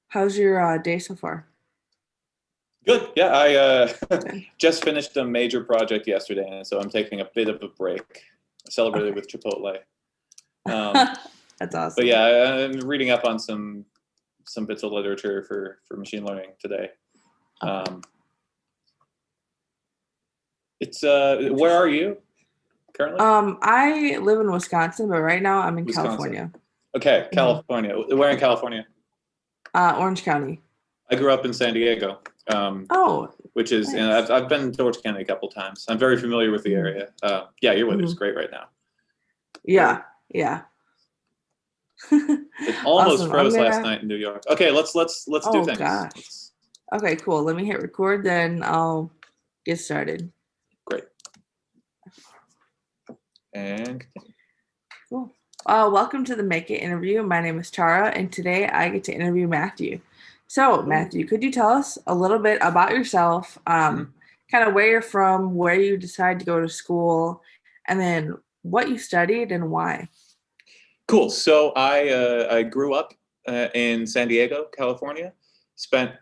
How's your day so far? Good. Yeah, I just finished a major project yesterday, and so I'm taking a bit of a break. I celebrated with Chipotle. That's awesome. But yeah, I'm reading up on some bits of literature for machine learning today. It's where are you currently? I live in Wisconsin, but right now I'm in California. Okay, California. Where in California? Orange County. I grew up in San Diego. Which is, nice. and I've been to Orange County a couple times. I'm very familiar with the area. Yeah, your weather's great right now. Yeah. It almost Awesome. froze last night in New York. Okay, let's do things. Gosh. Okay, cool. Let me hit record, then I'll get started. Great. And cool. Welcome to the Make It interview. My name is Tara, and today I get to interview Matthew. So, Matthew, could you tell us a little bit about yourself, kind of where you're from, where you decided to go to school, and then what you studied and why? Cool. So I grew up in San Diego, California, spent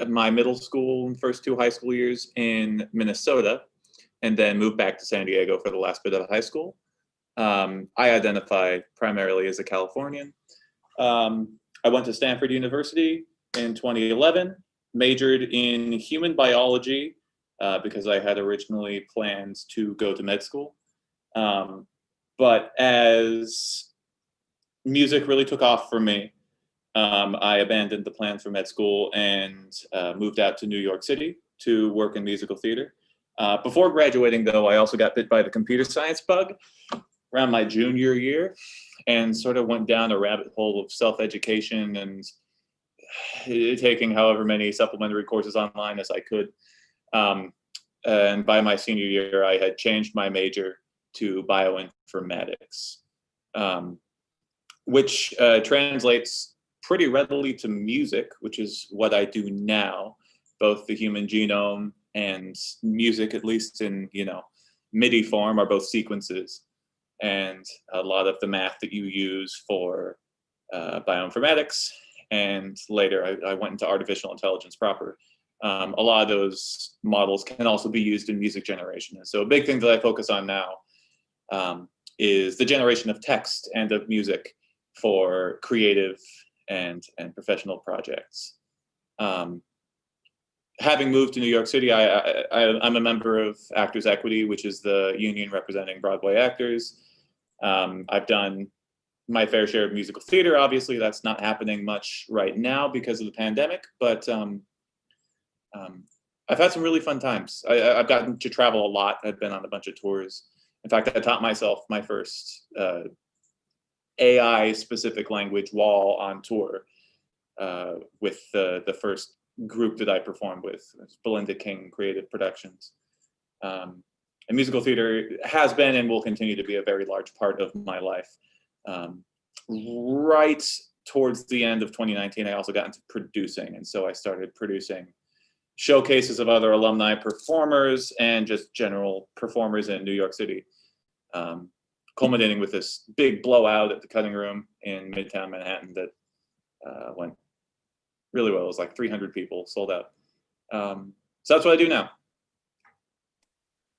my middle school and first 2 high school years in Minnesota, and then moved back to San Diego for the last bit of high school. I identify primarily as a Californian. I went to Stanford University in 2011, majored in human biology because I had originally planned to go to med school. But as music really took off for me, I abandoned the plan for med school and moved out to New York City to work in musical theater. Before graduating, though, I also got bit by the computer science bug around my junior year and sort of went down a rabbit hole of self-education and taking however many supplementary courses online as I could. And by my senior year, I had changed my major to bioinformatics, which translates pretty readily to music, which is what I do now. Both the human genome and music, at least in MIDI form, are both sequences. And a lot of the math that you use for bioinformatics, and later I went into artificial intelligence proper. A lot of those models can also be used in music generation. And so a big thing that I focus on now is the generation of text and of music for creative and professional projects. Having moved to New York City, I'm a member of Actors Equity, which is the union representing Broadway actors. I've done my fair share of musical theater. Obviously, that's not happening much right now because of the pandemic, but I've had some really fun times. I've gotten to travel a lot. I've been on a bunch of tours. In fact, I taught myself my first AI-specific language while on tour with the first group that I performed with. It's Belinda King Creative Productions. And musical theater has been and will continue to be a very large part of my life. Right towards the end of 2019, I also got into producing. And so I started producing showcases of other alumni performers and just general performers in New York City, culminating with this big blowout at the Cutting Room in Midtown Manhattan that went really well. It was like 300 people, sold out. So that's what I do now.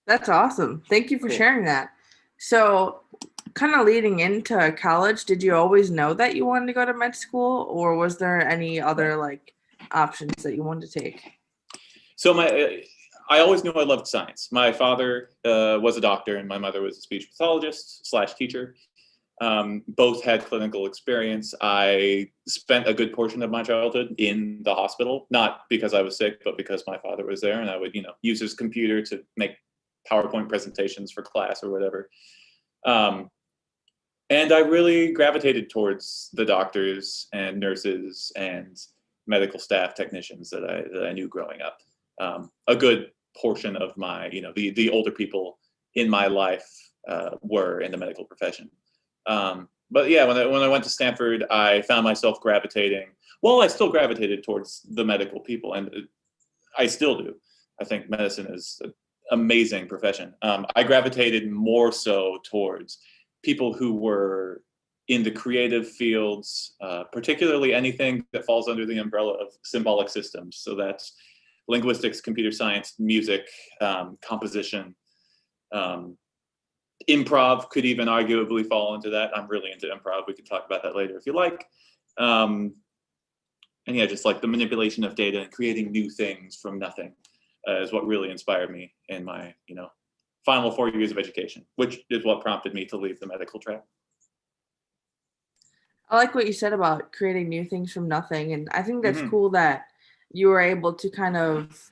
That's awesome. Thank you for sharing that. So kind of leading into college, did you always know that you wanted to go to med school, or was there any other options that you wanted to take? So I always knew I loved science. My father was a doctor and my mother was a speech pathologist / teacher. Both had clinical experience. I spent a good portion of my childhood in the hospital, not because I was sick, but because my father was there and I would, use his computer to make PowerPoint presentations for class or whatever. And I really gravitated towards the doctors and nurses and medical staff technicians that I knew growing up. A good portion of my, the older people in my life were in the medical profession. But yeah, when I went to Stanford, I found myself gravitating. Well, I still gravitated towards the medical people, and I still do. I think medicine is an amazing profession. I gravitated more so towards people who were in the creative fields, particularly anything that falls under the umbrella of symbolic systems. So that's linguistics, computer science, music, composition. Improv could even arguably fall into that. I'm really into improv. We can talk about that later if you like. And yeah, just like the manipulation of data and creating new things from nothing is what really inspired me in my, final 4 years of education, which is what prompted me to leave the medical track. I like what you said about creating new things from nothing. And I think that's Mhm. cool that you were able to kind of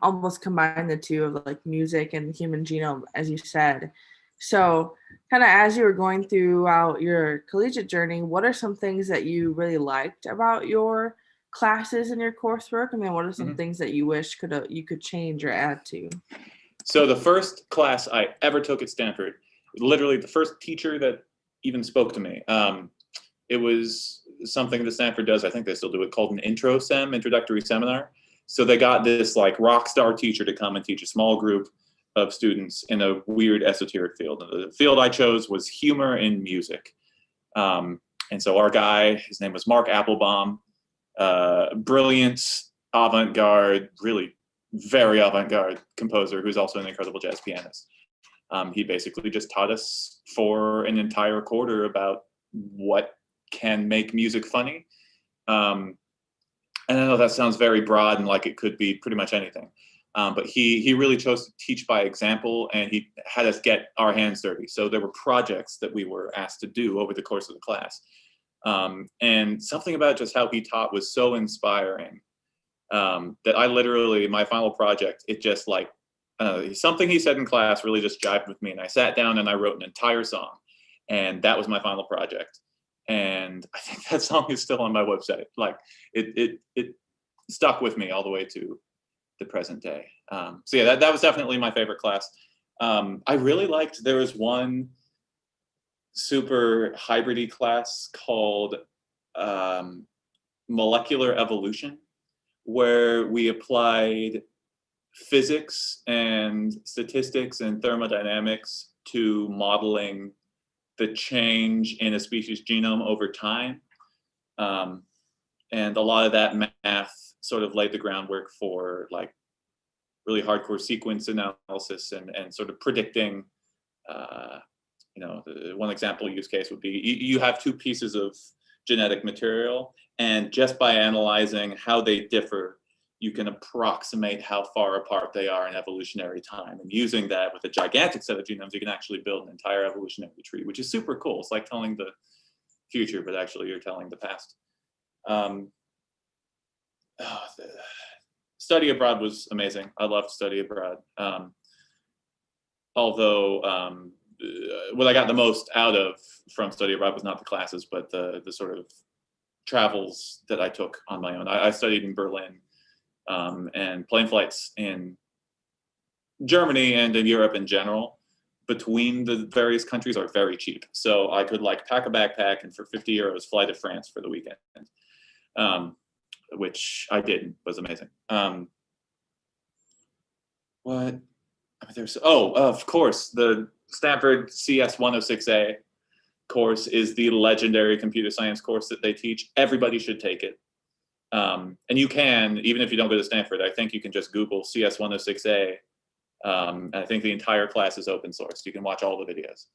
almost combine the two of like music and the human genome, as you said. So kind of as you were going throughout your collegiate journey, what are some things that you really liked about your classes and your coursework? And then what are some things that you wish you could change or add to? So the first class I ever took at Stanford, literally the first teacher that even spoke to me, it was something that Stanford does, I think they still do it, called an introductory seminar. So they got this like rock star teacher to come and teach a small group of students in a weird esoteric field. And the field I chose was humor in music. And so our guy, his name was Mark Applebaum, brilliant, avant-garde, really very avant-garde composer who's also an incredible jazz pianist. He basically just taught us for an entire quarter about what can make music funny. And I know that sounds very broad and like it could be pretty much anything. But he really chose to teach by example, and he had us get our hands dirty. So there were projects that we were asked to do over the course of the class. And something about just how he taught was so inspiring that I literally, my final project, it just like, something he said in class really just jived with me. And I sat down and I wrote an entire song. And that was my final project. And I think that song is still on my website. Like it stuck with me all the way to the present day. So yeah, that was definitely my favorite class. I really liked, there was one super hybrid-y class called Molecular Evolution, where we applied physics and statistics and thermodynamics to modeling the change in a species genome over time. And a lot of that math sort of laid the groundwork for like really hardcore sequence analysis and sort of predicting, one example use case would be you have two pieces of genetic material, and just by analyzing how they differ, you can approximate how far apart they are in evolutionary time. And using that with a gigantic set of genomes, you can actually build an entire evolutionary tree, which is super cool. It's like telling the future, but actually you're telling the past. The study abroad was amazing. I loved study abroad. Although what I got the most out of from study abroad was not the classes, but the sort of travels that I took on my own. I studied in Berlin, and plane flights in Germany and in Europe in general between the various countries are very cheap. So I could like pack a backpack and for 50 euros fly to France for the weekend, which I did, was amazing. Of course, the Stanford CS 106A course is the legendary computer science course that they teach. Everybody should take it. And you can, even if you don't go to Stanford, I think you can just Google CS 106A. And I think the entire class is open source. You can watch all the videos.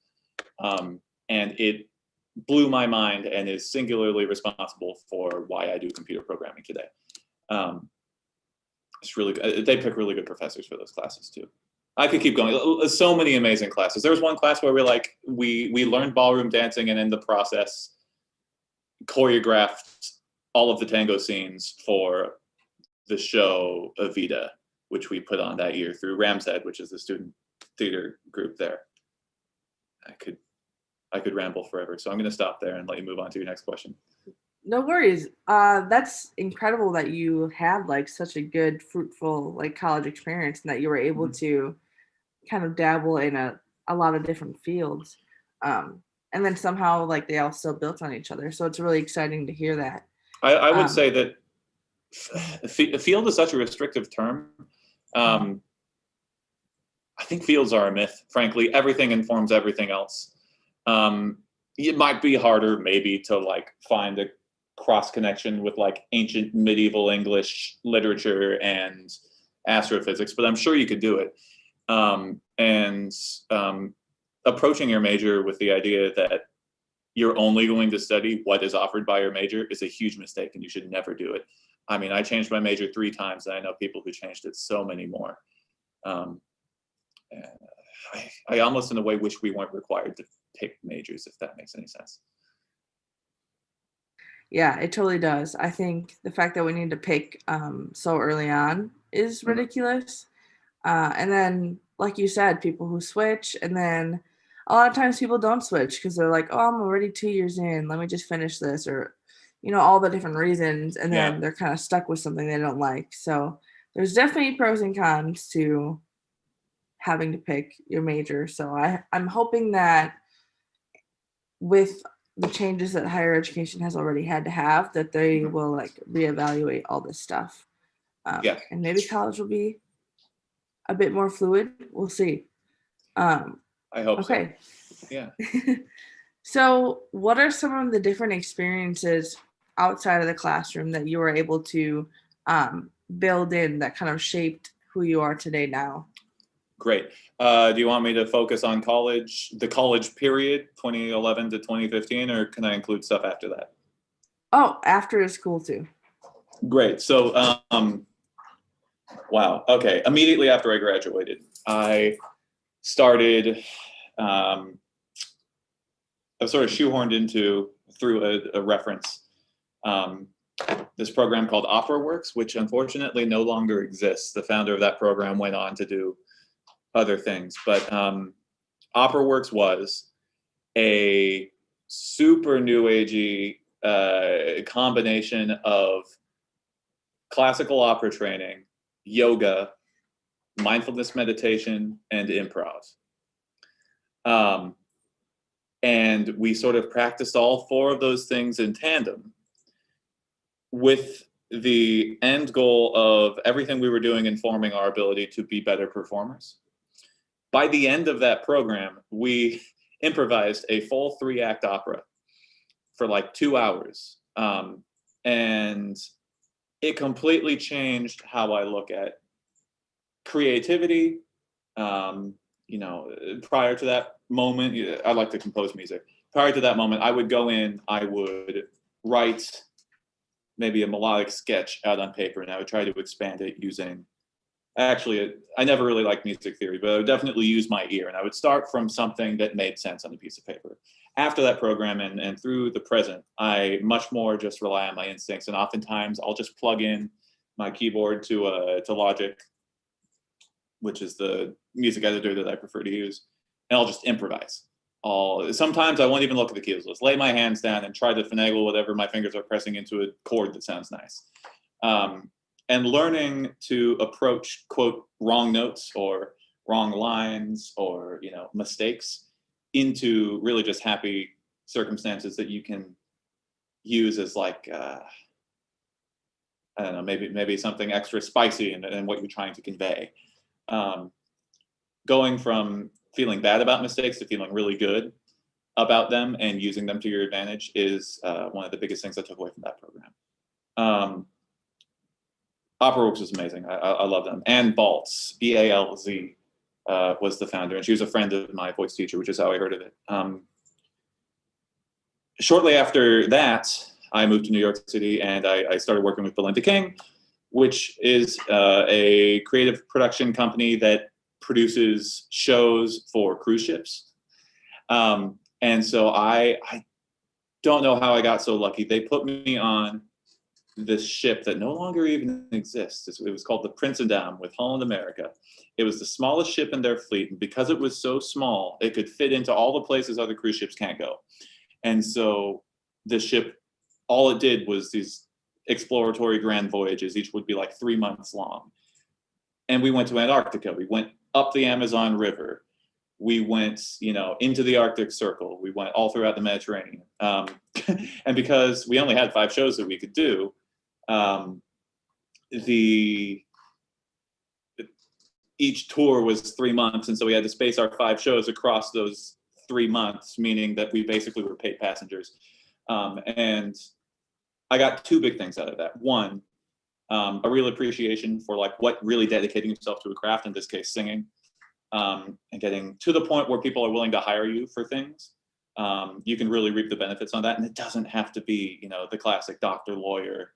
And it blew my mind and is singularly responsible for why I do computer programming today. It's really good. They pick really good professors for those classes too. I could keep going. So many amazing classes. There was one class where we learned ballroom dancing, and in the process choreographed all of the tango scenes for the show Evita, which we put on that year through Ram's Head, which is the student theater group there. I could ramble forever, so I'm going to stop there and let you move on to your next question. No worries. That's incredible that you had like such a good, fruitful like college experience, and that you were able to kind of dabble in a lot of different fields. And then somehow like they all still built on each other. So it's really exciting to hear that. I would say that field is such a restrictive term. I think fields are a myth, frankly. Everything informs everything else. It might be harder maybe to like find a cross connection with like ancient medieval English literature and astrophysics, but I'm sure you could do it. Approaching your major with the idea that you're only going to study what is offered by your major is a huge mistake, and you should never do it. I mean, I changed my major 3 times, and I know people who changed it so many more. I almost in a way wish we weren't required to pick majors, if that makes any sense. Yeah, it totally does. I think the fact that we need to pick so early on is ridiculous. And then, like you said, people who switch, and then a lot of times people don't switch because they're like, oh, I'm already 2 years in. Let me just finish this, or, all the different reasons. And then they're kind of stuck with something they don't like. So there's definitely pros and cons to having to pick your major. So I'm hoping that with the changes that higher education has already had to have, that they will like reevaluate all this stuff. And maybe college will be a bit more fluid. We'll see. I hope okay. So. Yeah. So what are some of the different experiences outside of the classroom that you were able to build in that kind of shaped who you are today now? Great. Do you want me to focus on the college period, 2011 to 2015, or can I include stuff after that? Oh, after is cool too. Great. So, wow. Okay. Immediately after I graduated, I started, I was sort of shoehorned through a reference, this program called Operaworks, which unfortunately no longer exists. The founder of that program went on to do other things, but Operaworks was a super new agey combination of classical opera training, yoga, mindfulness meditation, and improv. And we sort of practiced all 4 of those things in tandem with the end goal of everything we were doing informing our ability to be better performers. By the end of that program, we improvised a full 3-act opera for like 2 hours. And it completely changed how I look at creativity. Prior to that moment, I like to compose music. Prior to that moment, I would go in, I would write maybe a melodic sketch out on paper, and I would try to expand it using, actually, I never really liked music theory, but I would definitely use my ear, and I would start from something that made sense on a piece of paper. After that program and through the present, I much more just rely on my instincts, and oftentimes I'll just plug in my keyboard to Logic, which is the music editor that I prefer to use, and I'll just improvise. Sometimes I won't even look at the keys. I'll just lay my hands down and try to finagle whatever my fingers are pressing into a chord that sounds nice. And learning to approach, quote, wrong notes or wrong lines or mistakes into really just happy circumstances that you can use as like, I don't know, maybe something extra spicy in what you're trying to convey. Going from feeling bad about mistakes to feeling really good about them and using them to your advantage is one of the biggest things I took away from that program. Operaworks was amazing. I love them. Ann Baltz, B-A-L-Z, was the founder, and she was a friend of my voice teacher, which is how I heard of it. Shortly after that, I moved to New York City, and I started working with Belinda King, which is a creative production company that produces shows for cruise ships. And so I don't know how I got so lucky. They put me on this ship that no longer even exists. It was called the Prince and Dam with Holland America. It was the smallest ship in their fleet, and because it was so small, it could fit into all the places other cruise ships can't go. And so the ship, all it did was these exploratory grand voyages. Each would be like 3 months long. And we went to Antarctica. We went up the Amazon River. We went, into the Arctic Circle. We went all throughout the Mediterranean. And because we only had 5 shows that we could do, each tour was 3 months, and so we had to space our 5 shows across those 3 months, meaning that we basically were paid passengers. And I got two big things out of that. One, a real appreciation for like what really dedicating yourself to a craft, in this case singing, and getting to the point where people are willing to hire you for things. You can really reap the benefits on that. And it doesn't have to be, you know, the classic doctor, lawyer,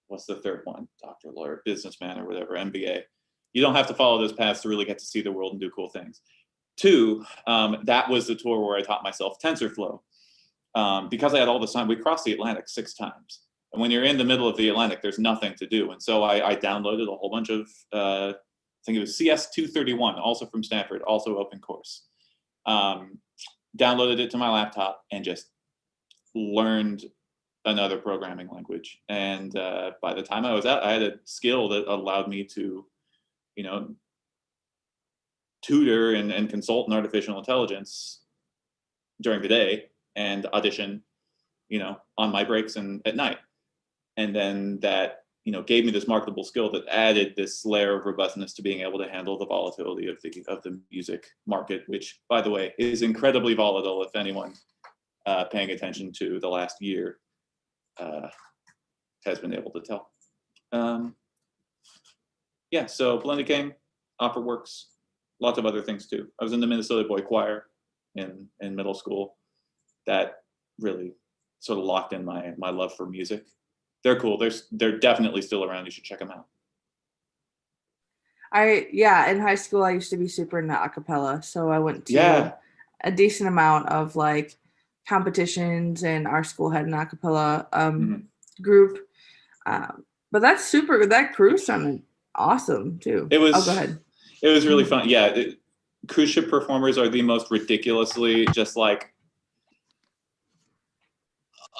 what's the third one? Doctor, lawyer, businessman, or whatever, MBA. You don't have to follow those paths to really get to see the world and do cool things. Two, that was the tour where I taught myself TensorFlow. Because I had all this time, we crossed the Atlantic 6 times. And when you're in the middle of the Atlantic, there's nothing to do. And so I downloaded a whole bunch of, I think it was CS231, also from Stanford, also open course. Downloaded it to my laptop and just learned another programming language. And by the time I was out, I had a skill that allowed me to, you know, tutor and consult in artificial intelligence during the day and audition, you know, on my breaks and at night. And then that, you know, gave me this marketable skill that added this layer of robustness to being able to handle the volatility of the music market, which, by the way, is incredibly volatile. If anyone paying attention to the last year has been able to tell. Yeah, so Blended King, OperaWorks, lots of other things too. I was in the Minnesota Boy Choir in middle school. That really sort of locked in my love for music. They're cool. They're definitely still around. You should check them out. In high school I used to be super into a cappella, so I went to a decent amount of like competitions, and our school had an a cappella group. But that's super. That cruise sounded awesome too. It was. Oh, go ahead. It was really fun. Yeah, cruise ship performers are the most ridiculously, just like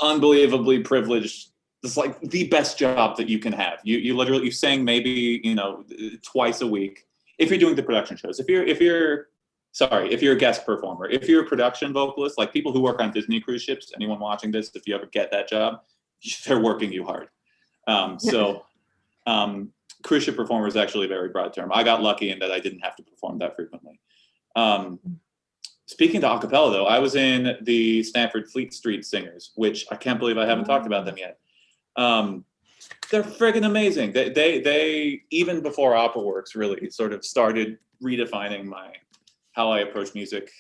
unbelievably privileged. It's like the best job that you can have. You literally, you sing maybe, you know, twice a week if you're doing the production shows. If you're a guest performer, if you're a production vocalist, like people who work on Disney cruise ships, anyone watching this, if you ever get that job, they're working you hard. Cruise ship performer is actually a very broad term. I got lucky in that I didn't have to perform that frequently. Speaking to acapella though, I was in the Stanford Fleet Street Singers, which I can't believe I haven't talked about them yet. They're friggin' amazing. They even before OperaWorks really sort of started redefining how I approach music.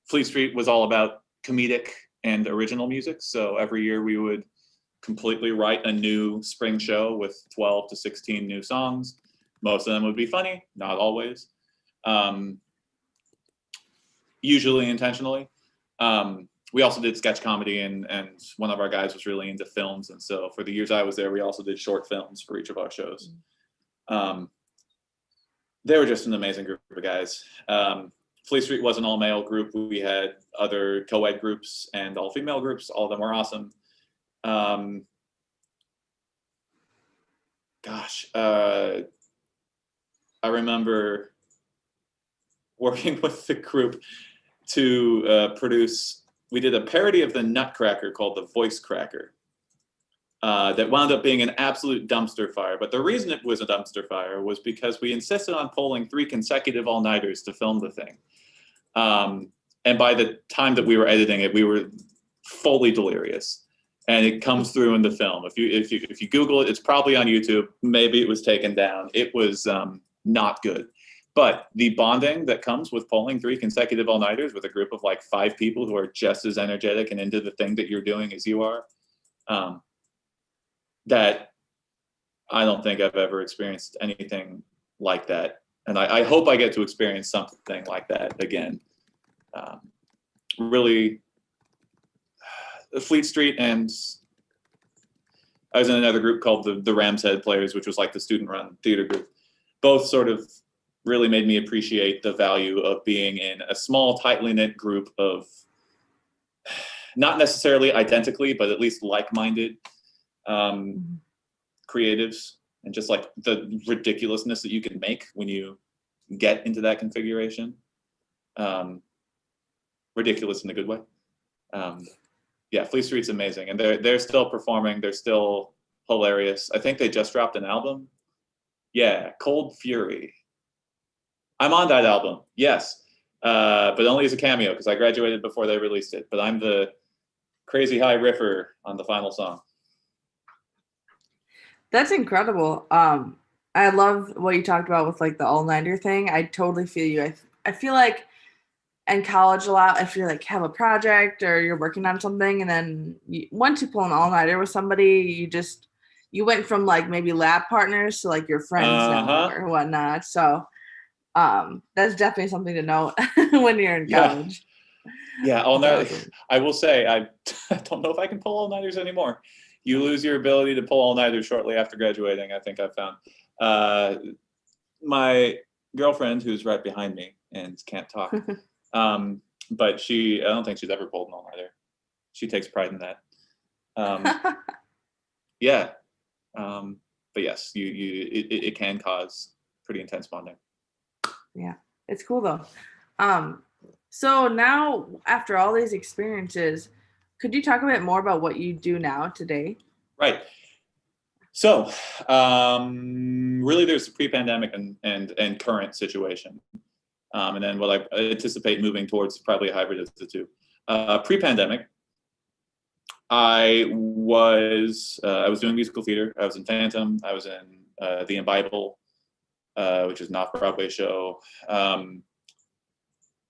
Fleet Street was all about comedic and original music. So every year we would completely write a new spring show with 12 to 16 new songs. Most of them would be funny, not always. Usually intentionally. We also did sketch comedy, and one of our guys was really into films. And so for the years I was there, we also did short films for each of our shows. They were just an amazing group of guys. Fleet Street was an all-male group. We had other co-ed groups and all-female groups. All of them were awesome. I remember working with the group to produce, we did a parody of the Nutcracker called the Voice Cracker that wound up being an absolute dumpster fire. But the reason it was a dumpster fire was because we insisted on pulling 3 consecutive all-nighters to film the thing. And by the time that we were editing it, we were fully delirious. And it comes through in the film. If you Google it, it's probably on YouTube. Maybe it was taken down. It was not good. But the bonding that comes with pulling 3 consecutive all-nighters with a group of like 5 people who are just as energetic and into the thing that you're doing as you are, that I don't think I've ever experienced anything like that. And I hope I get to experience something like that again. Really, Fleet Street, and I was in another group called the Ram's Head Players, which was like the student-run theater group. Both sort of really made me appreciate the value of being in a small, tightly knit group of not necessarily identically, but at least like-minded creatives, and just like the ridiculousness that you can make when you get into that configuration. Ridiculous in a good way. Yeah, Fleet Street's amazing, and they're still performing. They're still hilarious. I think they just dropped an album. Yeah, Cold Fury. I'm on that album. Yes, but only as a cameo because I graduated before they released it. But I'm the crazy high riffer on the final song. That's incredible. I love what you talked about with like the all-nighter thing. I totally feel you. I feel like in college a lot, if you like have a project or you're working on something, and then once you pull an all-nighter with somebody, you went from like maybe lab partners to like your friends now or whatnot. So that's definitely something to note when you're in college. Yeah, awesome. I will say I don't know if I can pull all-nighters anymore. You lose your ability to pull all-nighters shortly after graduating, I think I've found. My girlfriend, who's right behind me and can't talk, but I don't think she's ever pulled an all-nighter. She takes pride in that. Yeah, but yes, it can cause pretty intense bonding. Yeah, it's cool though. So now, after all these experiences, could you talk a bit more about what you do now today? Right. So, really, there's the pre-pandemic and current situation, and then what I anticipate moving towards probably a hybrid of the two. Pre-pandemic, I was doing musical theater. I was in Phantom. I was in the Bible, which is an off-Broadway show.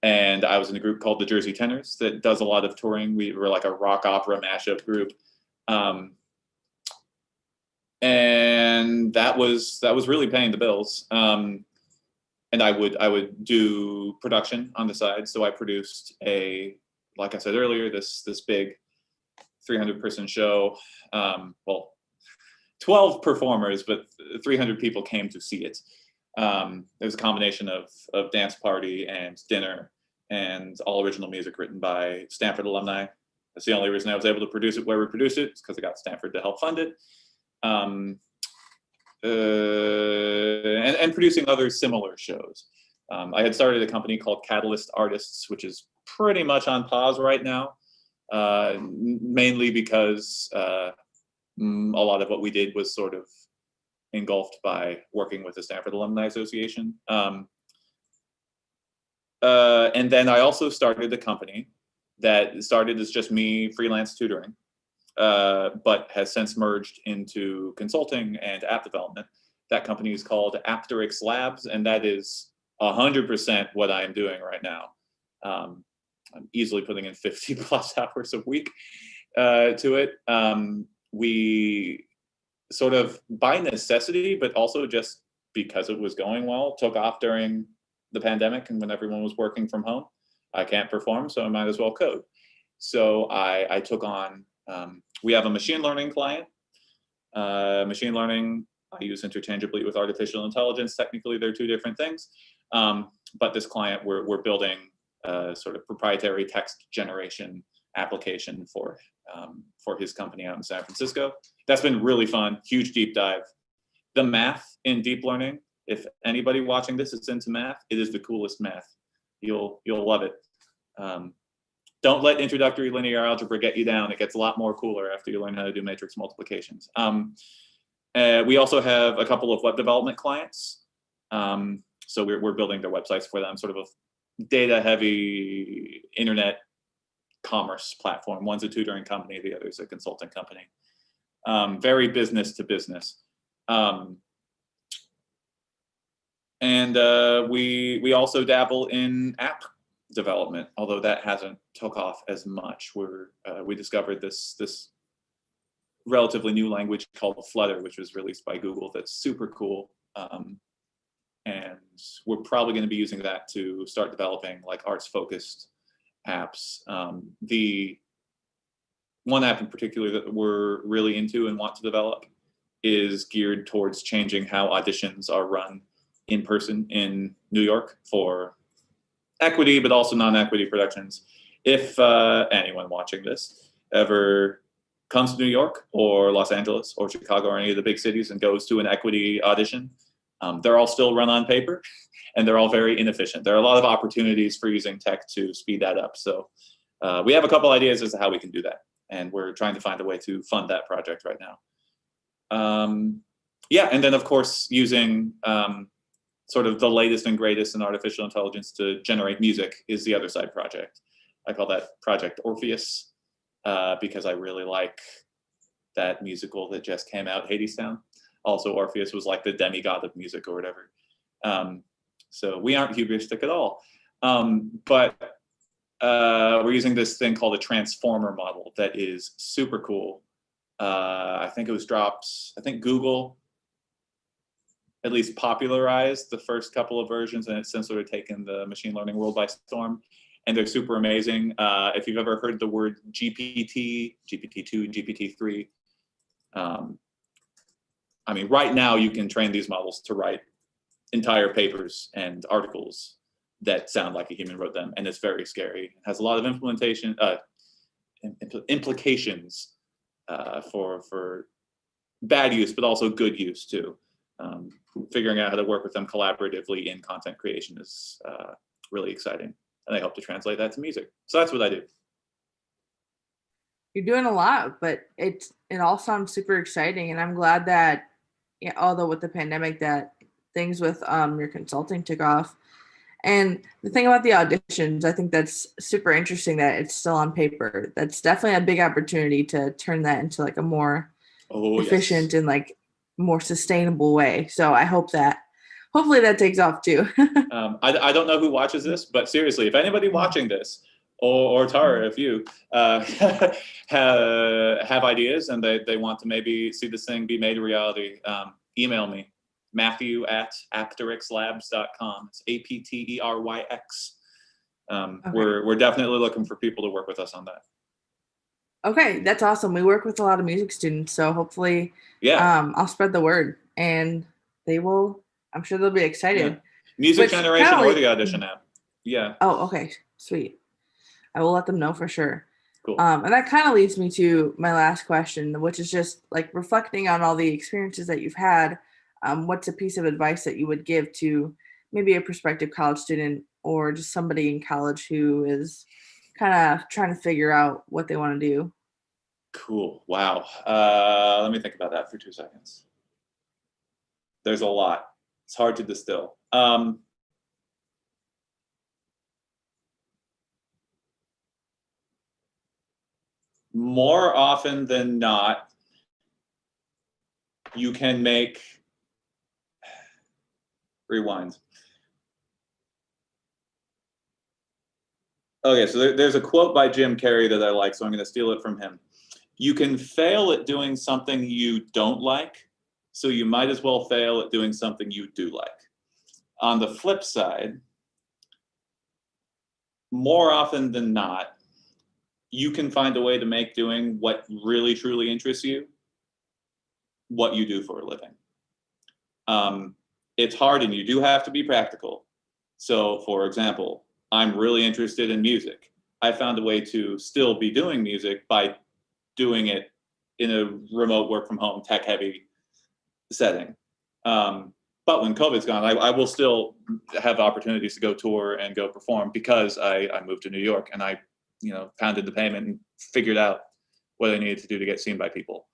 And I was in a group called the Jersey Tenors that does a lot of touring. We were like a rock opera mashup group. And that was really paying the bills. And I would do production on the side. So I produced like I said earlier, this big 300-person show. 12 performers, but 300 people came to see it. It was a combination of dance party and dinner and all original music written by Stanford alumni. That's the only reason I was able to produce it where we produced it, because I got Stanford to help fund it. And producing other similar shows. I had started a company called Catalyst Artists, which is pretty much on pause right now, mainly because a lot of what we did was sort of engulfed by working with the Stanford Alumni Association. And then I also started a company that started as just me freelance tutoring, but has since merged into consulting and app development. That company is called Apterix Labs, and that is 100% what I am doing right now. I'm easily putting in 50 plus hours a week to it. We sort of by necessity, but also just because it was going well, took off during the pandemic and when everyone was working from home. I can't perform, so I might as well code. So I took on, we have a machine learning client. Machine learning, I use interchangeably with artificial intelligence. Technically, they're two different things. But this client, we're building a sort of proprietary text generation application for his company out in San Francisco. That's been really fun, huge deep dive. The math in deep learning, if anybody watching this is into math, it is the coolest math. You'll love it. Don't let introductory linear algebra get you down. It gets a lot more cooler after you learn how to do matrix multiplications. We also have a couple of web development clients. So we're building their websites for them, sort of a data-heavy internet commerce platform. One's a tutoring company, the other's a consulting company. Very business to business. And we also dabble in app development, although that hasn't took off as much. We discovered this relatively new language called Flutter, which was released by Google. That's super cool. And we're probably going to be using that to start developing like arts-focused apps. The one app in particular that we're really into and want to develop is geared towards changing how auditions are run in person in New York for equity, but also non-equity productions. If anyone watching this ever comes to New York or Los Angeles or Chicago or any of the big cities and goes to an equity audition, they're all still run on paper and they're all very inefficient. There are a lot of opportunities for using tech to speed that up. So we have a couple ideas as to how we can do that. And we're trying to find a way to fund that project right now. Yeah, and then of course using sort of the latest and greatest in artificial intelligence to generate music is the other side project. I call that Project Orpheus because I really like that musical that just came out, Hadestown. Also, Orpheus was like the demigod of music or whatever. So we aren't hubristic at all. But we're using this thing called a transformer model that is super cool. I think it was dropped, I think Google at least popularized the first couple of versions, and it's since sort of taken the machine learning world by storm. And they're super amazing. If you've ever heard the word GPT, GPT-2, GPT-3, I mean, right now you can train these models to write entire papers and articles that sound like a human wrote them, and it's very scary. It has a lot of implications for bad use, but also good use too. Figuring out how to work with them collaboratively in content creation is really exciting, and I hope to translate that to music. So that's what I do. You're doing a lot, but it all sounds super exciting, and I'm glad that, yeah, although with the pandemic, that things with your consulting took off. And the thing about the auditions, I think that's super interesting that it's still on paper. That's definitely a big opportunity to turn that into like a more efficient and like more sustainable way. So I hope that hopefully that takes off too. I don't know who watches this, but seriously, if anybody watching this, or Tara, if you have ideas and they want to maybe see this thing be made a reality, email me, Matthew at apterixlabs.com. It's APTERYX. Okay. We're definitely looking for people to work with us on that. Okay, that's awesome. We work with a lot of music students, so hopefully, I'll spread the word, and they will. I'm sure they'll be excited. Yeah. Music generation or the audition app. Yeah. Oh, okay, sweet. I will let them know for sure. Cool. And that kind of leads me to my last question, which is just like reflecting on all the experiences that you've had. What's a piece of advice that you would give to maybe a prospective college student or just somebody in college who is kind of trying to figure out what they want to do? Cool. Wow. Let me think about that for 2 seconds. There's a lot. It's hard to distill. More often than not, you can make rewind. Okay, so there's a quote by Jim Carrey that I like, so I'm going to steal it from him. You can fail at doing something you don't like, so you might as well fail at doing something you do like. On the flip side, more often than not, you can find a way to make doing what really truly interests you what you do for a living. It's hard, and you do have to be practical. So, for example, I'm really interested in music. I found a way to still be doing music by doing it in a remote work from home, tech heavy setting. But when COVID's gone, I will still have opportunities to go tour and go perform because I moved to New York and I, pounded the pavement and figured out what I needed to do to get seen by people.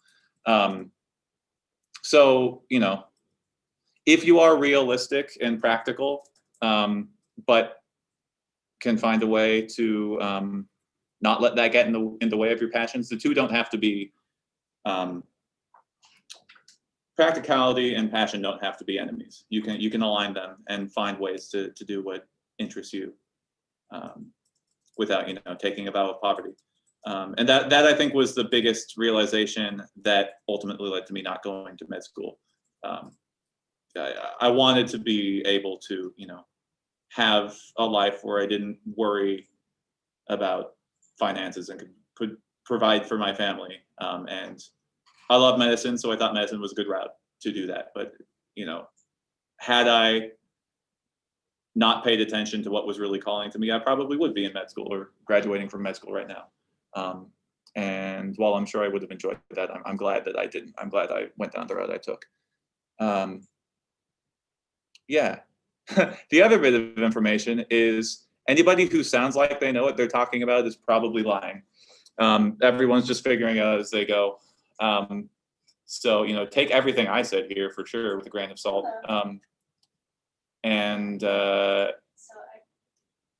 So, if you are realistic and practical, but can find a way to not let that get in the way of your passions, the two don't have to be, practicality and passion don't have to be enemies. You can align them and find ways to do what interests you without taking a vow of poverty. And that I think was the biggest realization that ultimately led to me not going to med school. I wanted to be able to have a life where I didn't worry about finances and could provide for my family. And I love medicine, so I thought medicine was a good route to do that. But, had I not paid attention to what was really calling to me, I probably would be in med school or graduating from med school right now. And while I'm sure I would have enjoyed that, I'm glad that I didn't. I'm glad I went down the road I took. Yeah. The other bit of information is anybody who sounds like they know what they're talking about is probably lying. Everyone's just figuring out as they go. So, take everything I said here for sure with a grain of salt. and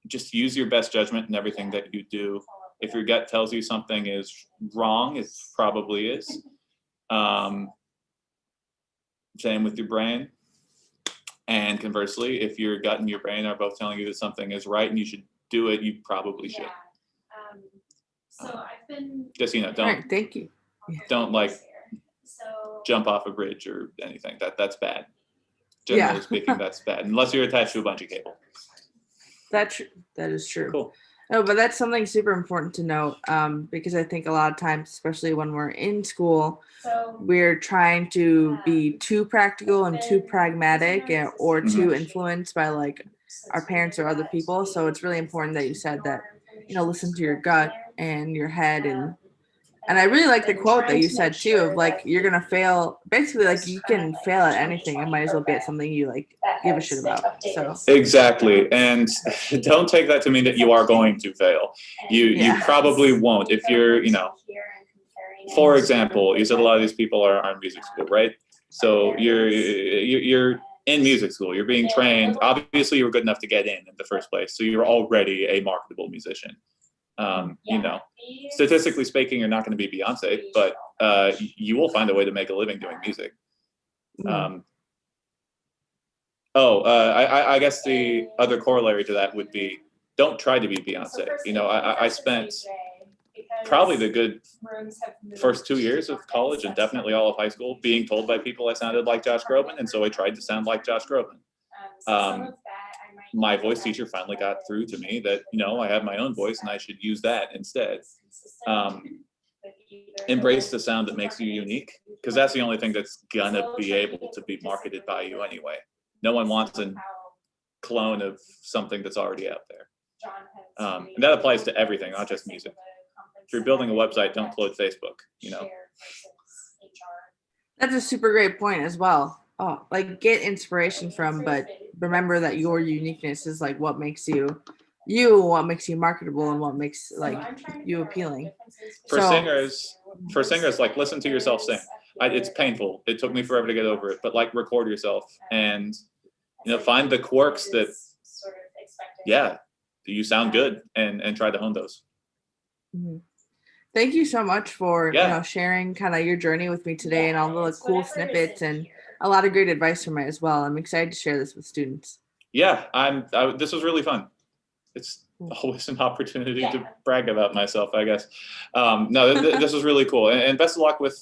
just use your best judgment in everything that you do. If your gut tells you something is wrong, it probably is. Same with your brain. And conversely, if your gut and your brain are both telling you that something is right and you should do it, you probably should. So I've been just, don't, All right, thank you. Don't like jump off a bridge or anything. That's bad. Generally speaking, that's bad, unless you're attached to a bungee cable. That is true. Cool. No, but that's something super important to note, because I think a lot of times, especially when we're in school, we're trying to be too practical and too pragmatic, or too influenced by like our parents or other people. So it's really important that you said that, listen to your gut and your head. And I really like the quote that you said too, of like, you're going to fail. Basically, like, you can fail at anything. It might as well be at something you like give a shit about. So exactly. And don't take that to mean that you are going to fail. You probably won't. If you're, for example, you said a lot of these people are in music school, right? So you're in music school, you're being trained. Obviously, you were good enough to get in the first place. So you're already a marketable musician. Statistically speaking, you're not going to be Beyonce, but you will find a way to make a living doing music. I guess the other corollary to that would be, don't try to be Beyonce. I spent probably the good first 2 years of college and definitely all of high school being told by people I sounded like Josh Groban, and so I tried to sound like Josh Groban. My voice teacher finally got through to me that, I have my own voice and I should use that instead. Embrace the sound that makes you unique, because that's the only thing that's gonna be able to be marketed by you anyway. No one wants a clone of something that's already out there. And that applies to everything, not just music. If you're building a website, don't clone Facebook, That's a super great point as well. Oh, like, get inspiration from, but remember that your uniqueness is like what makes you, what makes you marketable, and what makes like you appealing. For singers, like, listen to yourself sing. It's painful. It took me forever to get over it, but like, record yourself and find the quirks that you sound good, and try to hone those. Mm-hmm. Thank you so much for sharing kind of your journey with me today, and all the cool snippets and a lot of great advice from it as well. I'm excited to share this with students. Yeah, this was really fun. It's always an opportunity to brag about myself, I guess. No, this was really cool, and best of luck with